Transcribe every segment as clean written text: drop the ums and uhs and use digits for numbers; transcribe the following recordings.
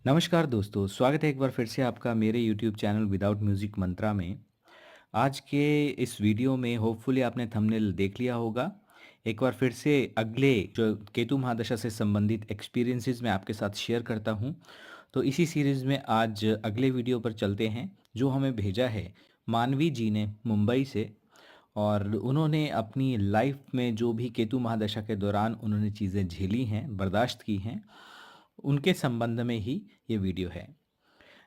नमस्कार दोस्तों, स्वागत है एक बार फिर से आपका मेरे यूट्यूब चैनल विदाउट म्यूज़िक मंत्रा में। आज के इस वीडियो में होपफुली आपने थंबनेल देख लिया होगा। एक बार फिर से अगले जो केतु महादशा से संबंधित एक्सपीरियंसेस मैं आपके साथ शेयर करता हूँ। तो इसी सीरीज़ में आज अगले वीडियो पर चलते हैं, जो हमें भेजा है मानवी जी ने मुंबई से। और उन्होंने अपनी लाइफ में जो भी केतु महादशा के दौरान उन्होंने चीज़ें झेली हैं, बर्दाश्त की हैं, उनके संबंध में ही ये वीडियो है।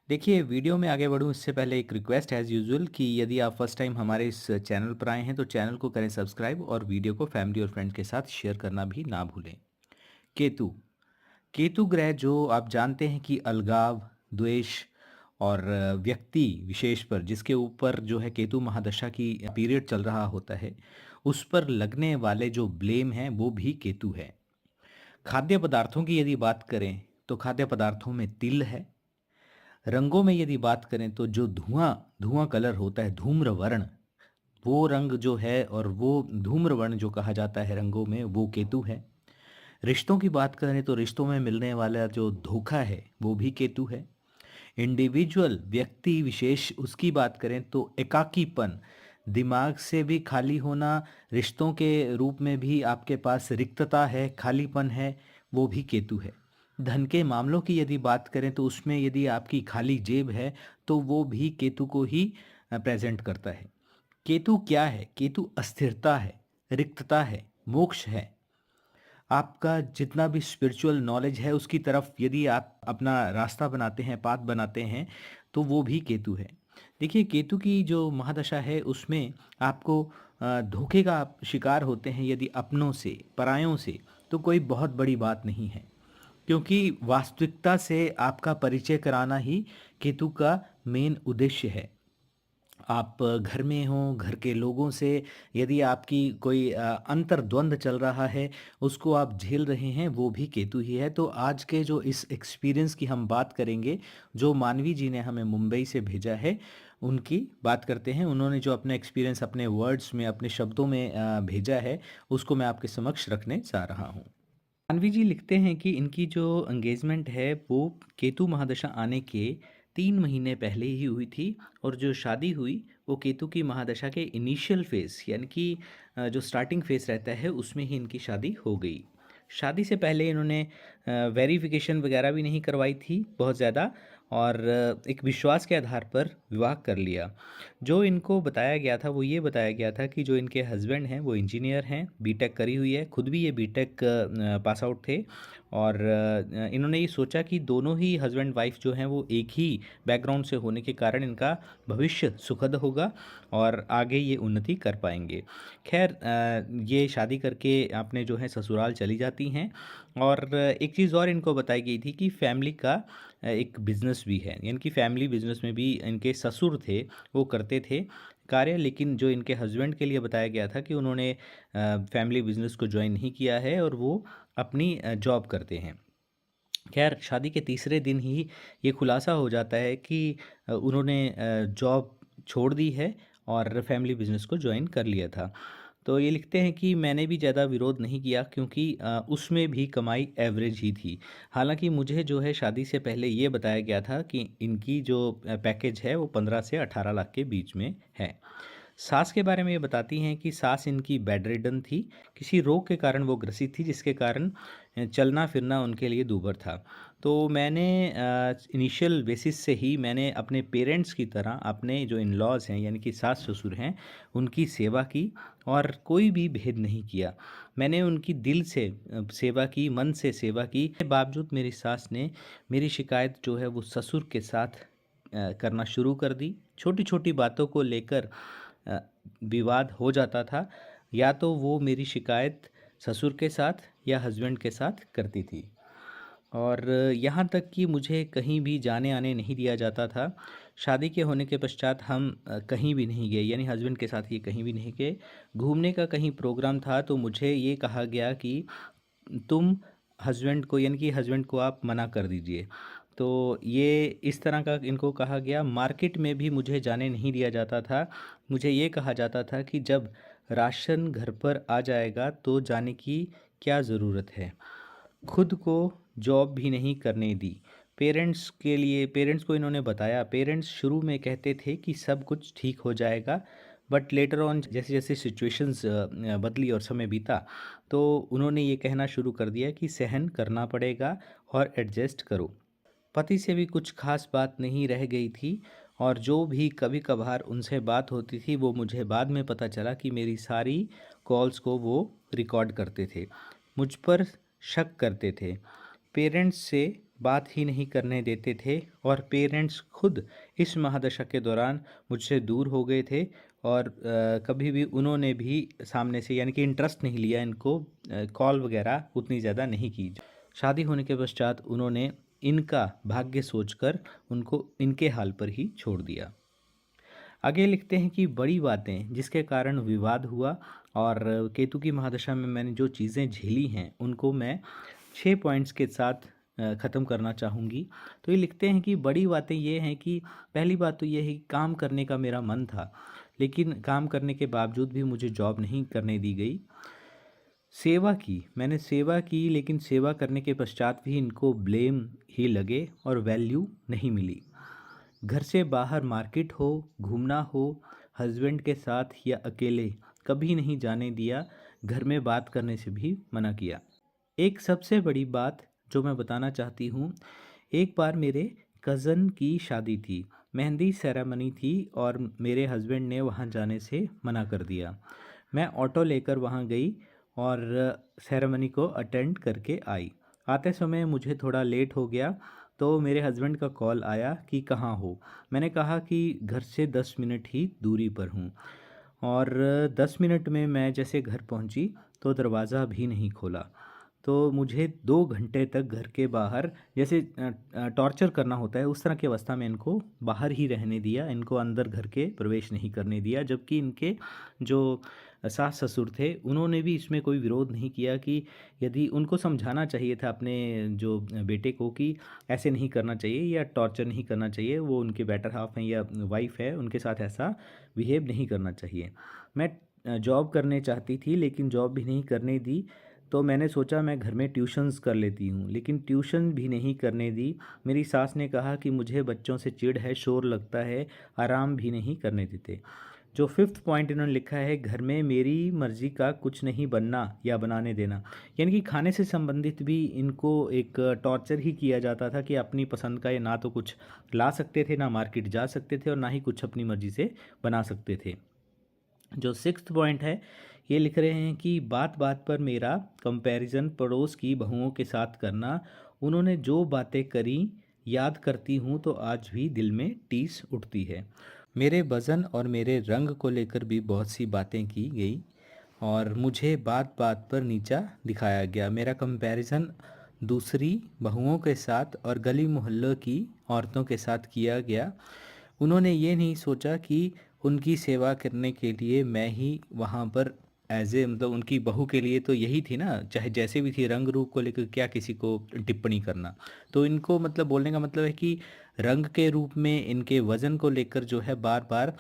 देखिए, वीडियो में आगे बढ़ूँ इससे पहले एक रिक्वेस्ट एज़ यूजुअल कि यदि आप फर्स्ट टाइम हमारे इस चैनल पर आए हैं तो चैनल को करें सब्सक्राइब और वीडियो को फैमिली और फ्रेंड्स के साथ शेयर करना भी ना भूलें। केतु केतु ग्रह जो आप जानते हैं कि अलगाव, द्वेष और व्यक्ति विशेष पर जिसके ऊपर जो है केतु महादशा की पीरियड चल रहा होता है, उस पर लगने वाले जो ब्लेम हैं वो भी केतु है। खाद्य पदार्थों की यदि बात करें तो खाद्य पदार्थों में तिल है। रंगों में यदि बात करें तो जो धुआं धुआं कलर होता है, धूम्र वर्ण, वो रंग जो है और वो धूम्र वर्ण जो कहा जाता है रंगों में, वो केतु है। रिश्तों की बात करें तो रिश्तों में मिलने वाला जो धोखा है वो भी केतु है। इंडिविजुअल व्यक्ति विशेष उसकी बात करें तो एकाकीपन, दिमाग से भी खाली होना, रिश्तों के रूप में भी आपके पास रिक्तता है, खालीपन है, वो भी केतु है। धन के मामलों की यदि बात करें तो उसमें यदि आपकी खाली जेब है तो वो भी केतु को ही प्रेजेंट करता है। केतु क्या है? केतु अस्थिरता है, रिक्तता है, मोक्ष है। आपका जितना भी स्पिरिचुअल नॉलेज है उसकी तरफ यदि आप अपना रास्ता बनाते हैं, पाथ बनाते हैं, तो वो भी केतु है। देखिए, केतु की जो महादशा है उसमें आपको धोखे का आप शिकार होते हैं यदि अपनों से, परायों से, तो कोई बहुत बड़ी बात नहीं है। क्योंकि वास्तविकता से आपका परिचय कराना ही केतु का मेन उद्देश्य है। आप घर में हों, घर के लोगों से यदि आपकी कोई अंतर्द्वंद चल रहा है, उसको आप झेल रहे हैं, वो भी केतु ही है। तो आज के जो इस एक्सपीरियंस की हम बात करेंगे, जो मानवी जी ने हमें मुंबई से भेजा है, उनकी बात करते हैं। उन्होंने जो अपना एक्सपीरियंस अपने वर्ड्स में, अपने शब्दों में भेजा है, उसको मैं आपके समक्ष रखने जा रहा हूँ। मानवी जी लिखते हैं कि इनकी जो एंगेजमेंट है वो केतु महादशा आने के 3 महीने पहले ही हुई थी। और जो शादी हुई वो केतु की महादशा के इनिशियल फेज़ यानी कि जो स्टार्टिंग फेज़ रहता है उसमें ही इनकी शादी हो गई। शादी से पहले इन्होंने वेरिफिकेशन वगैरह भी नहीं करवाई थी बहुत ज़्यादा, और एक विश्वास के आधार पर विवाह कर लिया। जो इनको बताया गया था वो ये बताया गया था कि जो इनके हस्बैंड हैं वो इंजीनियर हैं, बीटेक करी हुई है, खुद भी ये बीटेक पास आउट थे। और इन्होंने ये सोचा कि दोनों ही हस्बैंड वाइफ जो हैं वो एक ही बैकग्राउंड से होने के कारण इनका भविष्य सुखद होगा और आगे ये उन्नति कर पाएंगे। खैर, ये शादी करके अपने जो है ससुराल चली जाती हैं। और एक चीज़ और इनको बताई गई थी कि फैमिली का एक बिज़नेस भी है, यानी कि फैमिली बिज़नेस में भी इनके ससुर थे, वो करते थे कार्य। लेकिन जो इनके हस्बैंड के लिए बताया गया था कि उन्होंने फैमिली बिज़नेस को ज्वाइन नहीं किया है और वो अपनी जॉब करते हैं। खैर, शादी के तीसरे दिन ही ये खुलासा हो जाता है कि उन्होंने जॉब छोड़ दी है और फैमिली बिज़नेस को ज्वाइन कर लिया था। तो ये लिखते हैं कि मैंने भी ज़्यादा विरोध नहीं किया क्योंकि उसमें भी कमाई एवरेज ही थी। हालाँकि मुझे जो है शादी से पहले ये बताया गया था कि इनकी जो पैकेज है वो 15 से 18 लाख के बीच में है। सास के बारे में ये बताती हैं कि सास इनकी बेड रिडन थी, किसी रोग के कारण वो ग्रसित थी जिसके कारण चलना फिरना उनके लिए दूभर था। तो मैंने इनिशियल बेसिस से ही मैंने अपने पेरेंट्स की तरह अपने जो इन लॉज हैं यानी कि सास ससुर हैं उनकी सेवा की और कोई भी भेद नहीं किया। मैंने उनकी दिल से सेवा की, मन से सेवा की। इसके बावजूद मेरी सास ने मेरी शिकायत जो है वो ससुर के साथ करना शुरू कर दी। छोटी छोटी बातों को लेकर अ, विवाद हो जाता था। या तो वो मेरी शिकायत ससुर के साथ या हस्बैंड के साथ करती थी। और यहाँ तक कि मुझे कहीं भी जाने आने नहीं दिया जाता था। शादी के होने के पश्चात हम कहीं भी नहीं गए, यानी हस्बैंड के साथ ये कहीं भी नहीं गए। घूमने का कहीं प्रोग्राम था तो मुझे ये कहा गया कि तुम हस्बैंड को, यानी कि हस्बैंड को आप मना कर दीजिए। तो ये इस तरह का इनको कहा गया। मार्केट में भी मुझे जाने नहीं दिया जाता था। मुझे ये कहा जाता था कि जब राशन घर पर आ जाएगा तो जाने की क्या ज़रूरत है। खुद को जॉब भी नहीं करने दी। पेरेंट्स को इन्होंने बताया। पेरेंट्स शुरू में कहते थे कि सब कुछ ठीक हो जाएगा, बट लेटर ऑन जैसे जैसे सिचुएशंस बदली और समय बीता, तो उन्होंने ये कहना शुरू कर दिया कि सहन करना पड़ेगा और एडजस्ट करो। पति से भी कुछ खास बात नहीं रह गई थी, और जो भी कभी कभार उनसे बात होती थी वो मुझे बाद में पता चला कि मेरी सारी कॉल्स को वो रिकॉर्ड करते थे, मुझ पर शक करते थे, पेरेंट्स से बात ही नहीं करने देते थे, और पेरेंट्स खुद इस महादशा के दौरान मुझसे दूर हो गए थे। और कभी भी उन्होंने भी सामने से यानी कि इंटरेस्ट नहीं लिया, इनको कॉल वगैरह उतनी ज़्यादा नहीं की। शादी होने के पश्चात उन्होंने इनका भाग्य सोचकर उनको इनके हाल पर ही छोड़ दिया। आगे लिखते हैं कि बड़ी बातें जिसके कारण विवाद हुआ, और केतु की महादशा में मैंने जो चीज़ें झेली हैं उनको मैं 6 पॉइंट्स के साथ ख़त्म करना चाहूँगी। तो ये लिखते हैं कि बड़ी बातें ये हैं कि पहली बात तो ये है कि काम करने का मेरा मन था, लेकिन काम करने के बावजूद भी मुझे जॉब नहीं करने दी गई। मैंने सेवा की, लेकिन सेवा करने के पश्चात भी इनको ब्लेम ही लगे और वैल्यू नहीं मिली। घर से बाहर मार्केट हो, घूमना हो, हस्बैंड के साथ या अकेले कभी नहीं जाने दिया, घर में बात करने से भी मना किया। एक सबसे बड़ी बात जो मैं बताना चाहती हूँ, एक बार मेरे कज़न की शादी थी, मेहंदी सेरेमनी थी, और मेरे हस्बैंड ने वहाँ जाने से मना कर दिया। मैं ऑटो लेकर वहाँ गई और सेरेमनी को अटेंड करके आई। आते समय मुझे थोड़ा लेट हो गया, तो मेरे हस्बैंड का कॉल आया कि कहाँ हो। मैंने कहा कि घर से 10 मिनट ही दूरी पर हूँ, और 10 मिनट में मैं जैसे घर पहुँची तो दरवाज़ा भी नहीं खोला। तो मुझे 2 घंटे तक घर के बाहर जैसे टॉर्चर करना होता है, उस तरह की अवस्था में इनको बाहर ही रहने दिया, इनको अंदर घर के प्रवेश नहीं करने दिया। जबकि इनके जो सास ससुर थे उन्होंने भी इसमें कोई विरोध नहीं किया, कि यदि उनको समझाना चाहिए था अपने जो बेटे को कि ऐसे नहीं करना चाहिए या टॉर्चर नहीं करना चाहिए, वो उनके बेटर हाफ हैं या वाइफ है, उनके साथ ऐसा बिहेव नहीं करना चाहिए। मैं जॉब करने चाहती थी, लेकिन जॉब भी नहीं करने दी। तो मैंने सोचा मैं घर में ट्यूशन्स कर लेती हूँ, लेकिन ट्यूशन भी नहीं करने दी। मेरी सास ने कहा कि मुझे बच्चों से चिढ़ है, शोर लगता है, आराम भी नहीं करने देते। जो 5th पॉइंट इन्होंने लिखा है, घर में मेरी मर्ज़ी का कुछ नहीं बनना या बनाने देना, यानी कि खाने से संबंधित भी इनको एक टॉर्चर ही किया जाता था कि अपनी पसंद का ये ना तो कुछ ला सकते थे, ना मार्केट जा सकते थे, और ना ही कुछ अपनी मर्ज़ी से बना सकते थे। जो 6th पॉइंट है, ये लिख रहे हैं कि बात बात पर मेरा कंपैरिजन पड़ोस की बहुओं के साथ करना, उन्होंने जो बातें करी याद करती हूँ तो आज भी दिल में टीस उठती है। मेरे वज़न और मेरे रंग को लेकर भी बहुत सी बातें की गई, और मुझे बात बात पर नीचा दिखाया गया। मेरा कंपैरिजन दूसरी बहुओं के साथ और गली मोहल्लों की औरतों के साथ किया गया। उन्होंने ये नहीं सोचा कि उनकी सेवा करने के लिए मैं ही वहाँ पर एज ए मतलब उनकी बहू के लिए तो यही थी ना, चाहे जैसे भी थी, रंग रूप को लेकर क्या किसी को टिप्पणी करना। तो इनको मतलब बोलने का मतलब है कि रंग के रूप में इनके वज़न को लेकर जो है बार बार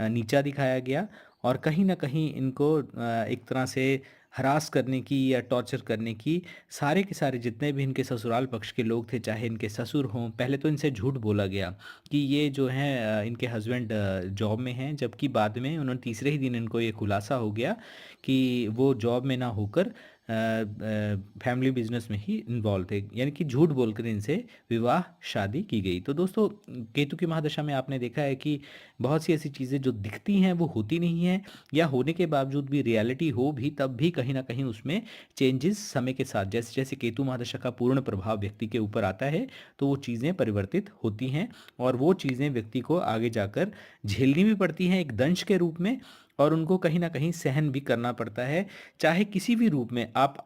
नीचा दिखाया गया, और कहीं ना कहीं इनको एक तरह से हरास करने की या टॉर्चर करने की, सारे के सारे जितने भी इनके ससुराल पक्ष के लोग थे, चाहे इनके ससुर हों, पहले तो इनसे झूठ बोला गया कि ये जो हैं इनके हस्बैंड जॉब में हैं, जबकि बाद में उन्होंने तीसरे ही दिन इनको ये खुलासा हो गया कि वो जॉब में ना होकर फैमिली बिजनेस में ही इन्वॉल्व थे, यानी कि झूठ बोलकर इनसे विवाह शादी की गई। तो दोस्तों, केतु की महादशा में आपने देखा है कि बहुत सी ऐसी चीज़ें जो दिखती हैं वो होती नहीं हैं, या होने के बावजूद भी रियलिटी हो भी तब भी कहीं ना कहीं उसमें चेंजेस समय के साथ, जैसे जैसे केतु महादशा का पूर्ण प्रभाव व्यक्ति के ऊपर आता है तो वो चीज़ें परिवर्तित होती हैं, और वो चीज़ें व्यक्ति को आगे जाकर झेलनी भी पड़ती हैं एक दंश के रूप में, और उनको कहीं ना कहीं सहन भी करना पड़ता है। चाहे किसी भी रूप में आप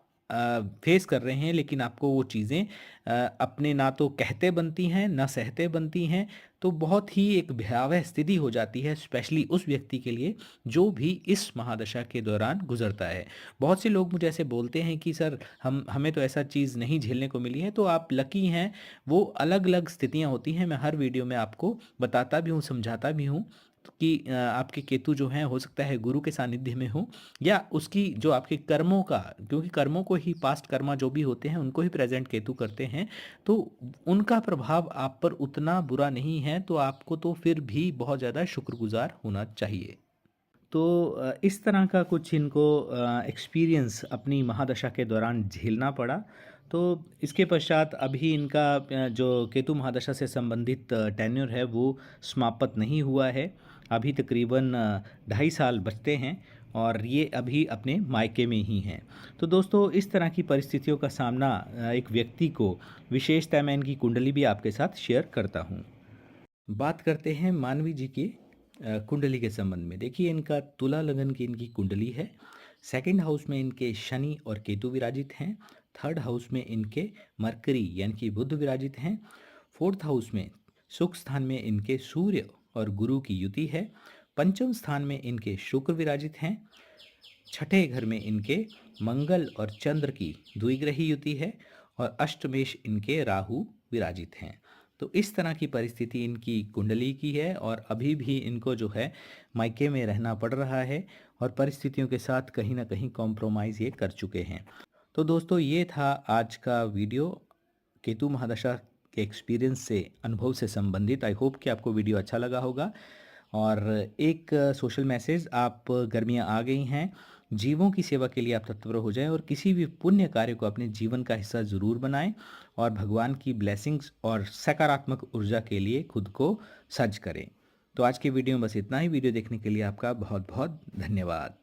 फेस कर रहे हैं, लेकिन आपको वो चीज़ें अपने ना तो कहते बनती हैं ना सहते बनती हैं। तो बहुत ही एक भयावह स्थिति हो जाती है, स्पेशली उस व्यक्ति के लिए जो भी इस महादशा के दौरान गुजरता है। बहुत से लोग मुझे ऐसे बोलते हैं कि सर हमें तो ऐसा चीज़ नहीं झेलने को मिली है, तो आप लकी हैं। वो अलग अलग स्थितियाँ होती हैं, मैं हर वीडियो में आपको बताता भी हूँ, समझाता भी हूँ। कि आपके केतु जो हैं हो सकता है गुरु के सानिध्य में हो, या उसकी जो आपके कर्मों का, क्योंकि कर्मों को ही, पास्ट कर्मा जो भी होते हैं उनको ही प्रेजेंट केतु करते हैं, तो उनका प्रभाव आप पर उतना बुरा नहीं है, तो आपको तो फिर भी बहुत ज़्यादा शुक्रगुजार होना चाहिए। तो इस तरह का कुछ इनको एक्सपीरियंस अपनी महादशा के दौरान झेलना पड़ा। तो इसके पश्चात अभी इनका जो केतु महादशा से संबंधित टेन्योर है वो समाप्त नहीं हुआ है। अभी तकरीबन 2.5 साल बचते हैं और ये अभी अपने मायके में ही हैं। तो दोस्तों, इस तरह की परिस्थितियों का सामना एक व्यक्ति को, विशेषतः मैं इनकी कुंडली भी आपके साथ शेयर करता हूँ। बात करते हैं मानवी जी की कुंडली के संबंध में। देखिए, इनका तुला लगन की इनकी कुंडली है। सेकंड हाउस में इनके शनि और केतु विराजित हैं। थर्ड हाउस में इनके मरकरी यानी कि बुध विराजित हैं। फोर्थ हाउस में सुख स्थान में इनके सूर्य और गुरु की युति है। पंचम स्थान में इनके शुक्र विराजित हैं। छठे घर में इनके मंगल और चंद्र की द्विग्रही युति है और अष्टमेश इनके राहु विराजित हैं। तो इस तरह की परिस्थिति इनकी कुंडली की है और अभी भी इनको जो है मायके में रहना पड़ रहा है और परिस्थितियों के साथ कहीं ना कहीं कॉम्प्रोमाइज़ ये कर चुके हैं। तो दोस्तों, ये था आज का वीडियो केतु महादशा के एक्सपीरियंस से, अनुभव से संबंधित। आई होप कि आपको वीडियो अच्छा लगा होगा। और एक सोशल मैसेज, आप गर्मियाँ आ गई हैं, जीवों की सेवा के लिए आप तत्पर हो जाएं और किसी भी पुण्य कार्य को अपने जीवन का हिस्सा ज़रूर बनाएं और भगवान की ब्लेसिंग्स और सकारात्मक ऊर्जा के लिए खुद को सज्ज करें। तो आज के वीडियो में बस इतना ही। वीडियो देखने के लिए आपका बहुत बहुत धन्यवाद।